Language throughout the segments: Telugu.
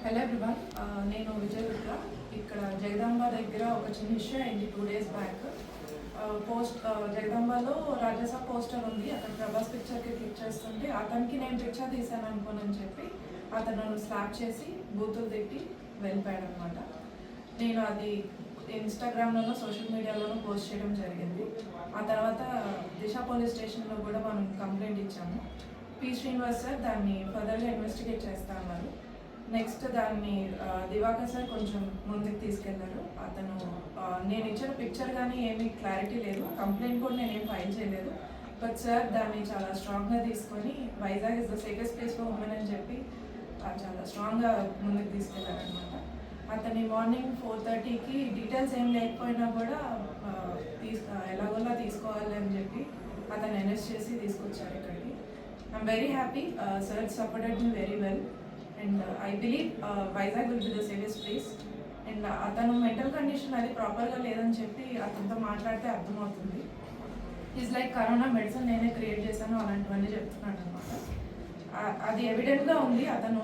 హలో ఎవ్రీవన్, నేను విజయ్ గుప్తా. ఇక్కడ జగదాంబ దగ్గర ఒక చిన్న ఇష్యూ అయింది 2 days బ్యాక్. జగదాంబలో రాజసా పోస్టర్ ఉంది, అక్కడ ప్రభాస్ పిక్చర్కి క్లిక్ చేస్తుంటే అతనికి నేను పిక్చర్ తీశాను అనుకోనని చెప్పి అతను నన్ను స్లాప్ చేసి బూతులు తిట్టి వెళ్ళిపోయాడు అనమాట. నేను అది ఇన్స్టాగ్రామ్లోనూ సోషల్ మీడియాలోనూ పోస్ట్ చేయడం జరిగింది. ఆ తర్వాత దిశ పోలీస్ స్టేషన్లో కూడా మనం కంప్లైంట్ ఇచ్చాము. పి శ్రీనివాస్ సార్ దాన్ని ఫర్దర్గా ఇన్వెస్టిగేట్ చేస్తా అన్నారు. నెక్స్ట్ దాన్ని దివాకర్ సార్ కొంచెం ముందుకు తీసుకెళ్లారు. అతను నేను ఇచ్చిన పిక్చర్ కానీ ఏమీ క్లారిటీ లేదు, కంప్లైంట్ కూడా నేనేం ఫైల్ చేయలేదు. బట్ సార్ దాన్ని చాలా స్ట్రాంగ్గా తీసుకొని Vizag is the safest place for women అని చెప్పి చాలా స్ట్రాంగ్గా ముందుకు తీసుకెళ్లారనమాట. అతని మార్నింగ్ 4:30కి డీటెయిల్స్ ఏం లేకపోయినా కూడా ఎలాగోలా తీసుకోవాలి అని చెప్పి అతను ఎన్ఎస్ చేసి తీసుకొచ్చారు ఇక్కడికి. I'm very happy. Sir supported me very well and I believe Vizag will be the safest place. And అతను మెంటల్ కండిషన్ అది ప్రాపర్గా లేదని చెప్పి అతనితో మాట్లాడితే అర్థమవుతుంది. ఈజ్ లైక్ కరోనా మెడిసిన్ నేనే క్రియేట్ చేశాను అలాంటివన్నీ చెప్తున్నాడు అనమాట. అది ఎవిడెంట్గా ఉంది, అతను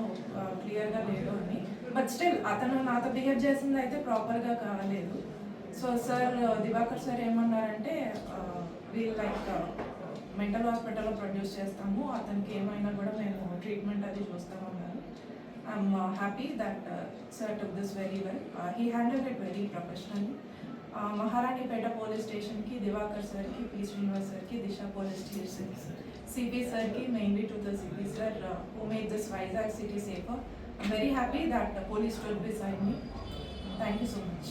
క్లియర్గా లేడు అని. బట్ స్టిల్ అతను నాతో బిహేవ్ చేసింది అయితే ప్రాపర్గా కాలేదు. సో సార్ దివాకర్ సార్ ఏమన్నారంటే వీళ్ళు లైక్ మెంటల్ హాస్పిటల్లో ప్రొడ్యూస్ చేస్తాము, అతనికి ఏమైనా కూడా మేము ట్రీట్మెంట్ అది చూస్తామన్నారు. I'm happy that sir took this very well. He handled it very professionally. Maharanipeta police స్టేషన్కి దివాకర్ సార్కి, పి శ్రీనివాస్ సార్కి, దిశ పోలీస్ స్టేషన్ సిపి సార్కి, mainly to the CP sir who made this Vizag city safer. I'm very happy that the police stood beside me. Thank you so much.